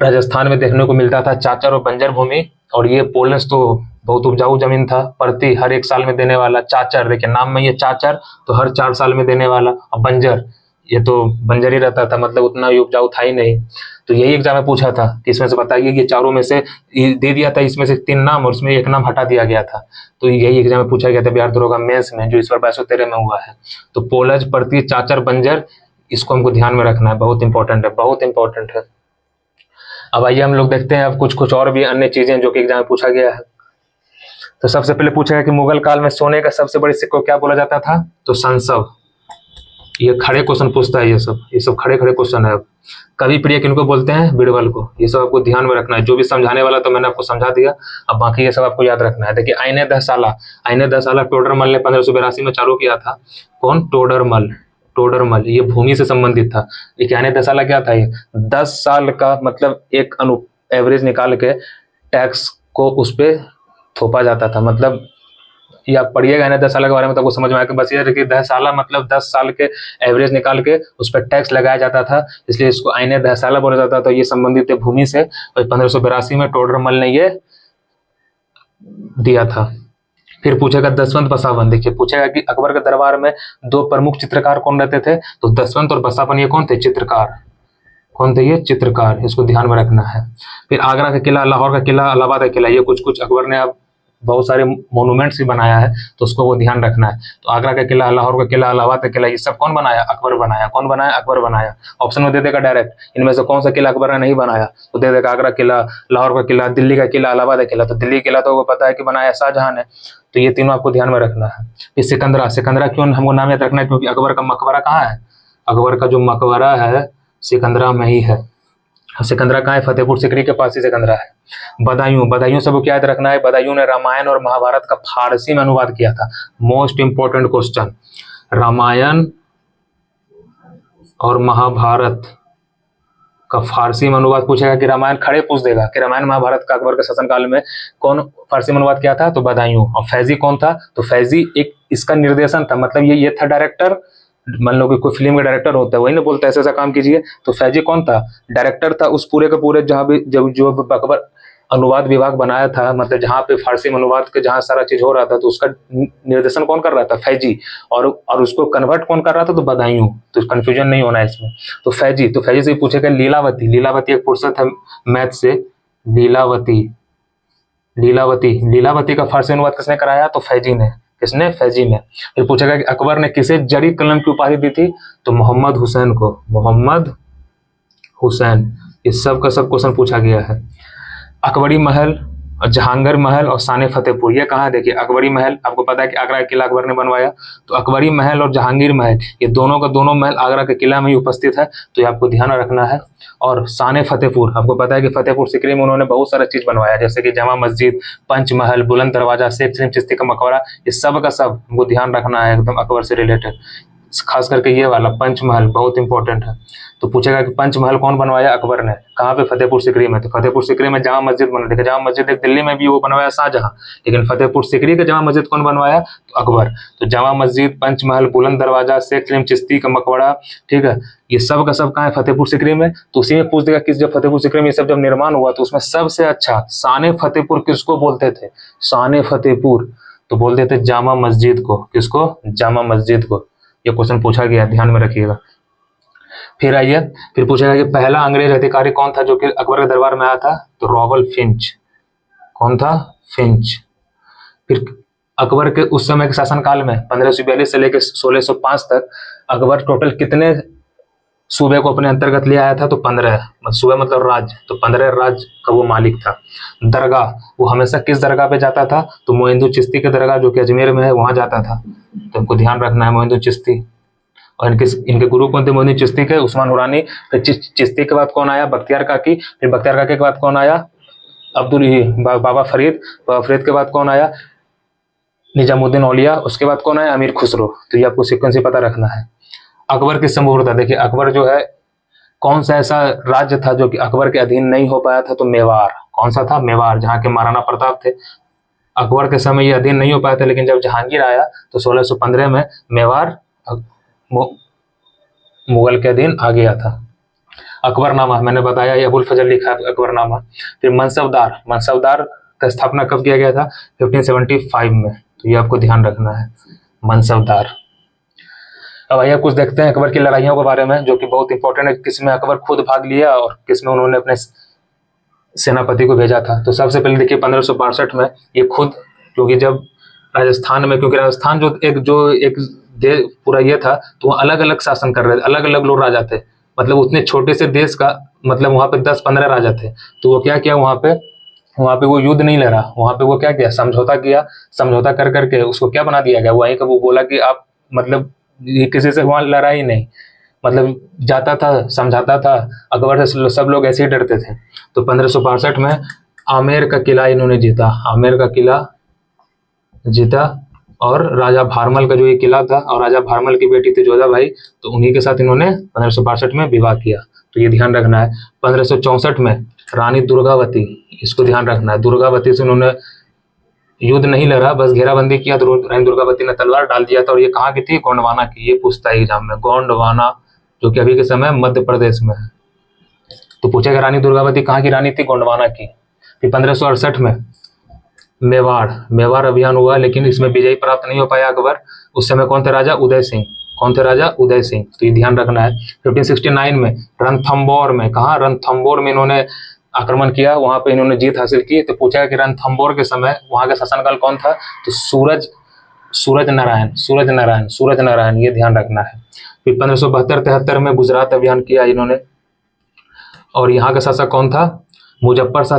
राजस्थान में देखने को मिलता था, चाचर और बंजर भूमि। और ये पोलस तो बहुत उपजाऊ जमीन था, परती हर एक साल में देने वाला। चाचर, देखिए नाम में ये चाचर, तो हर 4 साल में देने वाला। और बंजर, ये तो बंजर ही रहता था, मतलब उतना उपजाऊ था ही नहीं। तो यही एग्जाम में पूछा था कि इसमें से बताइए कि चारों में से दे दिया था इसमें से 3 नाम और उसमें एक नाम हटा दिया गया था। तो यही एग्जाम में पूछा गया था बिहार दरोगा मेंस में, जो इस बार 2213 में हुआ है। तो पोलज, परती, चाचर, बंजर, इसको हमको ध्यान में रखना है, बहुत इंपॉर्टेंट है, बहुत इंपॉर्टेंट है। अब आइए हम लोग देखते हैं अब कुछ कुछ और भी अन्य चीजें जो कि एग्जाम में पूछा गया है। तो सबसे पहले पूछा गया कि मुगल काल में सोने का सबसे बड़े सिक्के को क्या बोला जाता था? तो संसव। ये खड़े क्वेश्चन पूछता है, ये सब खड़े खड़े क्वेश्चन है। अब कवि प्रिय किनको बोलते हैं? बीरबल को। ये सब आपको ध्यान में रखना है, जो भी समझाने वाला तो मैंने आपको समझा दिया, अब बाकी ये सब आपको याद रखना है। देखिए आईने दहसाला, आईने दहसाला टोडरमल ने 1582 में चालू किया था। कौन? टोडरमल। टोडरमल, ये भूमि से संबंधित था। ये आईने दहसाला क्या था? ये 10 साल का मतलब एक एवरेज निकाल के टैक्स को उस पर थोपा जाता था। मतलब ये आप पढ़िएगा ना 10 साल के बारे में तो आपको समझ में आएगा। बस ये देखिए 10 साल मतलब 10 साल के एवरेज निकाल के उस पर टैक्स लगाया जाता था, इसलिए इसको आईने दहसाला बोला जाता था। तो ये संबंधित है भूमि से, और 1582 में टोडरमल ने ये दिया था। फिर पूछेगा दसवंत बसावन। देखिए पूछेगा कि अकबर के दरबार में 2 प्रमुख चित्रकार कौन रहते थे? तो दसवंत और बसावन, ये कौन थे? चित्रकार। कौन थे ये? चित्रकार। इसको ध्यान में रखना है। फिर आगरा का किला, लाहौर का किला, इलाहाबाद का किला, ये कुछ कुछ अकबर ने अब बहुत सारे मोनूमेंट्स भी बनाया है, तो उसको वो ध्यान रखना है। तो आगरा का किला, लाहौर का किला, इलाहाबाद का किला, ये सब कौन बनाया? अकबर बनाया। कौन बनाया? अकबर बनाया। ऑप्शन में दे देगा डायरेक्ट, इनमें से कौन सा किला अकबर ने नहीं बनाया, तो दे देगा आगरा किला, लाहौर का किला, दिल्ली का किला, इलाहाबाद का किला। तो दिल्ली किला तो वो पता है कि बनाया शाहजहां ने। तो ये तीनों आपको ध्यान में रखना है। फिर सिकंदरा, सिकंदरा क्यों हमको नाम याद रखना है? क्योंकि अकबर का मकबरा कहाँ है? अकबर का जो मकबरा है सिकंदरा में ही है। सिकंदरा कहाँ है? फतेहपुर सिकरी के पास ही सिकंदरा है। बदायूं, बदायूं सबको क्या याद रखना है? बदायूं ने रामायण और महाभारत का फारसी में अनुवाद किया था। मोस्ट इंपॉर्टेंट क्वेश्चन, रामायण और महाभारत का फारसी में अनुवाद पूछेगा कि रामायण, खड़े पूछ देगा कि रामायण महाभारत का अकबर के शासनकाल में कौन फारसी में अनुवाद किया था? तो बदायूं। और फैजी कौन था? तो फैजी एक इसका निर्देशन था, मतलब ये था डायरेक्टर। मान लो कि कोई फिल्म का डायरेक्टर होता है, वही ना बोलता है ऐसा ऐसा काम कीजिए। तो फैजी कौन था? डायरेक्टर था उस पूरे के पूरे, जहाँ भी जब जो अकबर अनुवाद विभाग बनाया था, मतलब जहाँ पे फारसी में अनुवाद के जहाँ सारा चीज हो रहा था, तो उसका निर्देशन कौन कर रहा था? फैजी। और उसको कन्वर्ट कौन कर रहा था? तो बदायूं। तो कंफ्यूजन नहीं होना है इसमें। तो फैजी, तो फैजी से पूछेगा लीलावती। लीलावती एक फुर्सत है मैथ से, लीलावती। लीलावती, लीलावती का फारसी अनुवाद किसने कराया? तो फैजी ने। किसने? फैजी ने। फिर पूछेगा कि अकबर ने किसे जरी कलम की उपाधि दी थी? तो मोहम्मद हुसैन को। मोहम्मद हुसैन। इस सब का सब क्वेश्चन पूछा गया है। अकबरी महल और जहांगीर महल और शान फतेहपुर, ये कहाँ है? देखिए अकबरी महल आपको पता है कि आगरा का किला अकबर ने बनवाया, तो अकबरी महल और जहांगीर महल, ये दोनों का दोनों महल आगरा के किला में ही उपस्थित है, तो ये आपको ध्यान रखना है। और शान फतेहपुर, आपको पता है कि फतेहपुर सिकरी में उन्होंने बहुत सारा चीज बनवाया, जैसे कि जामा मस्जिद, पंचमहल, बुलंद दरवाजा, शेख सलीम चिश्ती का मकबरा, ये सब का सब हमको ध्यान रखना है, एकदम अकबर से रिलेटेड। खास करके ये वाला पंचमहल बहुत इंपॉर्टेंट है। तो पूछेगा कि पंचमहल कौन बनवाया? अकबर ने। कहाँ पे? फतेहपुर सिकरी में। तो फतेहपुर सिकरी में जामा मस्जिद बना। देखिए जामा मस्जिद एक दिल्ली में भी वो बनवाया शाहजहां, लेकिन फतेहपुर सिकरी का जामा मस्जिद कौन बनवाया? तो अकबर। तो जामा मस्जिद, पंचमहल, बुलंद दरवाजा, शेख सलीम चिश्ती का मकबरा, ठीक है, ये सब का सब कहाँ है? फतेहपुर सिकरी में। तो उसी में पूछ देगा कि जब फतेहपुर सिकरी में ये सब जब निर्माण हुआ, तो उसमें सबसे अच्छा शान फतेहपुर किसको बोलते थे? शान फतेहपुर। तो बोल देते जामा मस्जिद को। किसको? जामा मस्जिद को। ये क्वेश्चन पूछा गया, ध्यान में रखिएगा। फिर आइए, फिर पूछेगा कि पहला अंग्रेज अधिकारी कौन था जो कि अकबर के दरबार में आया था? तो रॉबर्ट फिंच। कौन था? फिंच। फिर अकबर के उस समय के शासनकाल में 1542 से लेकर 1605 तक अकबर टोटल कितने सूबे को अपने अंतर्गत ले आया था? तो 15 सूबे मतलब राज्य, तो 15 राज्य का वो मालिक था। दरगाह, वो हमेशा किस दरगाह पे जाता था? तो मोइंदू चिश्ती के दरगाह जो कि अजमेर में है वहां जाता था। तो हमको ध्यान रखना है मोइंदू चिश्ती। और इनके गुरु कौन थे? मोइंदू चिश्ती के, उस्मान नूरानी। फिर चिश्ती के बाद कौन आया? बख्तियार काकी। फिर बख्तियार काकी के बाद कौन आया? बाबा फरीद। बाबा फरीद के बाद कौन आया? निजामुद्दीन औलिया। उसके बाद कौन आया? अमीर खुसरो। तो ये आपको सीक्वेंस ही पता रखना है। अकबर किस समय हुआ था? देखिए, अकबर जो है कौन सा ऐसा राज्य था जो कि अकबर के अधीन नहीं हो पाया था? तो मेवाड़। कौन सा था? मेवाड़, जहाँ के महाराणा प्रताप थे। अकबर के समय ये अधीन नहीं हो पाया था, लेकिन जब जहांगीर आया तो 1615 में मेवाड़ मुगल के अधीन आ गया था। अकबरनामा मैंने बताया, ये अबुल फजल लिखा है अकबरनामा। फिर मनसबदार, मनसबदार का स्थापना कब किया गया था? 1575 में। तो ये आपको ध्यान रखना है, मनसबदार। अब आइए कुछ देखते हैं अकबर की लड़ाइयों के बारे में, जो कि बहुत इंपॉर्टेंट है। किसमें अकबर खुद भाग लिया और किसमें उन्होंने अपने सेनापति को भेजा था। तो सबसे पहले देखिए 1562 में ये खुद, क्योंकि जब राजस्थान में, क्योंकि राजस्थान जो एक पूरा ये था, तो वो अलग अलग शासन कर रहे थे, अलग अलग लोग राजा थे। मतलब उतने छोटे से देश का, मतलब वहाँ पे 10-15 राजा थे। तो वो क्या किया, वहाँ पे वो युद्ध नहीं लड़ा, वहाँ पे वो क्या किया, समझौता किया। समझौता कर करके उसको क्या बना दिया गया, वहीं का वो बोला कि आप मतलब ये किसी से वहाँ लड़ा ही नहीं, मतलब जाता था, समझाता था। अकबर से सब लोग ऐसे ही डरते थे। तो 1562 में आमेर का किला इन्होंने जीता, आमेर का किला जीता। और राजा भारमल का जो ये किला था, और राजा भारमल की बेटी थी जोधा भाई, तो उन्हीं के साथ इन्होंने 1562 में विवाह किया। तो ये ध्यान रखना है। 1564 में रानी दुर्गावती, इसको ध्यान रखना है। दुर्गावती से उन्होंने युद्ध नहीं लड़ा, बस घेराबंदी किया। तो रानी दुर्गावती ने तलवार डाल दिया था। और ये कहाँ की थी? गोंडवाना की। ये पूछता है एग्जाम में, गोंडवाना, जो कि अभी के समय मध्य प्रदेश में है। तो पूछेगा रानी दुर्गावती कहाँ की रानी थी? गोंडवाना की। फिर 1568 में मेवाड़ अभियान हुआ, लेकिन इसमें विजय प्राप्त नहीं हो पाया अकबर। उस समय कौन थे राजा? उदय सिंह। कौन थे राजा? उदय सिंह। तो ये ध्यान रखना है। 1569 में रणथंबोर में, कहा? रणथंबोर में इन्होंने आक्रमण किया, वहां पे इन्होंने जीत हासिल की। तो पूछा कि रणथंबोर के समय वहां का शासनकाल कौन था? तो सूरज नारायण, ये ध्यान रखना है। फिर 1572-73 में गुजरात अभियान किया इन्होंने, और यहाँ का शासक कौन था? मुजफ्फर शाह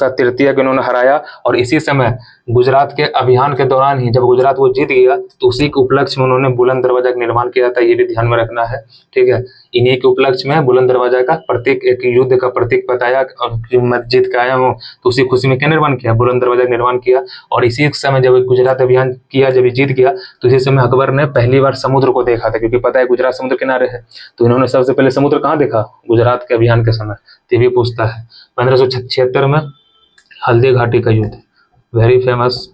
तृतीय को इन्होंने हराया। और इसी समय गुजरात के अभियान के दौरान ही जब गुजरात वो जीत गया, तो उसी के उपलक्ष्य में उन्होंने बुलंद दरवाजा का निर्माण किया था। ये भी ध्यान में रखना है, ठीक है। इन्हीं के उपलक्ष्य में बुलंद दरवाजा का प्रतीक, एक युद्ध का प्रतीक बताया, और मैं जीत के आया हूँ, तो उसी खुशी में क्या निर्माण किया? बुलंद दरवाजा का निर्माण किया। और इसी समय जब गुजरात अभियान किया, जब ये जीत गया, तो इसी समय अकबर ने पहली बार समुद्र को देखा था, क्योंकि पता है गुजरात समुद्र किनारे है। तो इन्होंने सबसे पहले समुद्र कहाँ देखा? गुजरात के अभियान के समय। ये भी पूछता है। 1576 में हल्दी घाटी का युद्ध, वेरी फेमस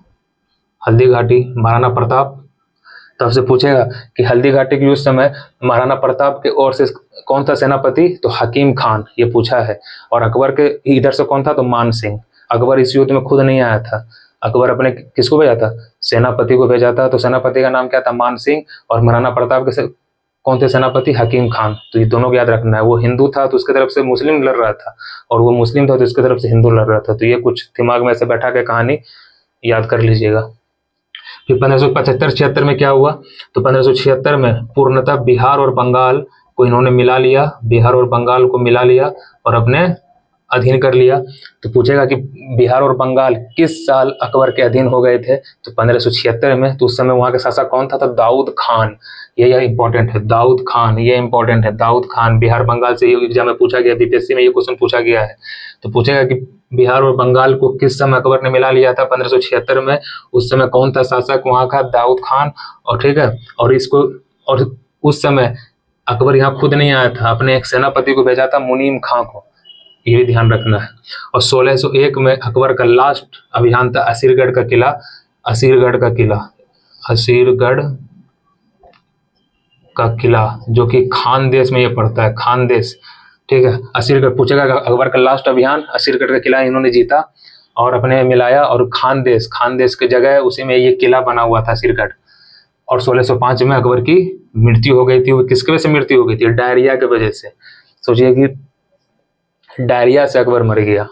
हल्दी घाटी, महाराणा प्रताप। तब से पूछेगा कि हल्दी घाटी के युद्ध समय महाराणा प्रताप के ओर से कौन था सेनापति? तो हकीम खान, ये पूछा है। और अकबर के इधर से कौन था? तो मान सिंह। अकबर इस युद्ध में खुद नहीं आया था, अकबर अपने किसको भेजा था? सेनापति को भेजा था। तो सेनापति का नाम क्या था? मान सिंह। और महाराणा प्रताप के कौन थे सेनापति? हकीम खान। तो ये दोनों को याद रखना है। वो हिंदू था तो उसकी तरफ से मुस्लिम लड़ रहा था, और वो मुस्लिम था तो इसकी तरफ से हिंदू लड़ रहा था। तो ये कुछ दिमाग में ऐसे बैठा के कहानी याद कर लीजिएगा। फिर 1575-76 में क्या हुआ? तो 1576 में पूर्णतः बिहार और बंगाल को इन्होंने मिला लिया, बिहार और बंगाल को मिला लिया और अपने अधीन कर लिया। तो पूछेगा कि बिहार और बंगाल किस साल अकबर के अधीन हो गए थे? तो 1576 में। तो उस समय वहां के शासक कौन था? तो दाऊद खान। ये इंपॉर्टेंट है, दाऊद खान, ये इंपॉर्टेंट है, दाऊद खान। बिहार बंगाल से ये एग्जाम में पूछा गया, बीपीएससी में ये क्वेश्चन पूछा गया है। तो पूछेगा कि बिहार और बंगाल को किस समय अकबर ने मिला लिया था? 1576 में। उस समय कौन था शासक वहां का? दाऊद खान। और ठीक है, और उस समय अकबर यहाँ खुद नहीं आया था, अपने एक सेनापति को भेजा था, मुनीम खां को। ये भी ध्यान रखना है। और 1601 में अकबर का लास्ट अभियान था असीरगढ़ का किला, असीरगढ़ का किला, जो कि खानदेश में ये पड़ता है, खानदेश, ठीक है। असीरगढ़ पूछेगा, अकबर का लास्ट अभियान असीरगढ़ का किला इन्होंने जीता। और अपने मिलाया, और खानदेश की जगह उसी में ये किला बना हुआ था सिरगढ़। और 1605 में अकबर की मृत्यु हो गई थी। वो किसकी वजह से मृत्यु हो गई थी? डायरिया की वजह से। सोचिए कि डायरिया से अकबर मर गया,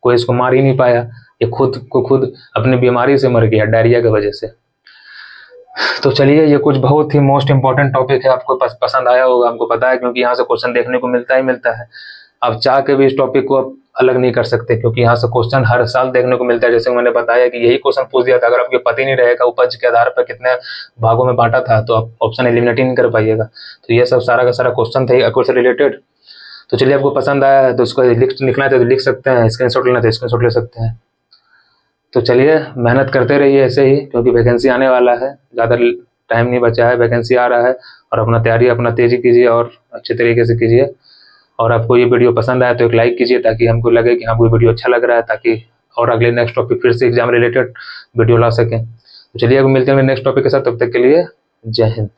कोई इसको मार ही नहीं पाया, ये खुद अपनी बीमारी से मर गया डायरिया की वजह से। तो चलिए, ये कुछ बहुत ही मोस्ट इंपॉर्टेंट टॉपिक है, आपको पसंद आया होगा, हमको पता है, क्योंकि यहाँ से क्वेश्चन देखने को मिलता ही मिलता है। अब चाह के भी इस टॉपिक को आप अलग नहीं कर सकते, क्योंकि यहाँ से क्वेश्चन हर साल देखने को मिलता है। जैसे मैंने बताया कि यही क्वेश्चन पूछ दिया था, अगर आपको पता ही नहीं रहेगा उपज के आधार पर कितने भागों में बांटा था, तो आप ऑप्शन एलिमिनेट ही नहीं कर पाइएगा। तो ये सब सारा का सारा क्वेश्चन था अकबर से रिलेटेड। तो चलिए, आपको पसंद आया है तो उसको लिखना है तो लिख सकते हैं, स्क्रीनशॉट लेना तो स्क्रीनशॉट ले सकते हैं। तो चलिए, मेहनत करते रहिए ऐसे ही, क्योंकि वैकेंसी आने वाला है, ज़्यादा टाइम नहीं बचा है, वैकेंसी आ रहा है। और अपना तैयारी अपना तेज़ी कीजिए और अच्छे तरीके से कीजिए। और आपको ये वीडियो पसंद आया तो एक लाइक कीजिए, ताकि हमको लगे कि हमको वीडियो अच्छा लग रहा है, ताकि और अगले नेक्स्ट टॉपिक फिर से एग्जाम रिलेटेड वीडियो ला सकें। तो चलिए, अब मिलते हैं नेक्स्ट टॉपिक के साथ, तब तक के लिए जय हिंद।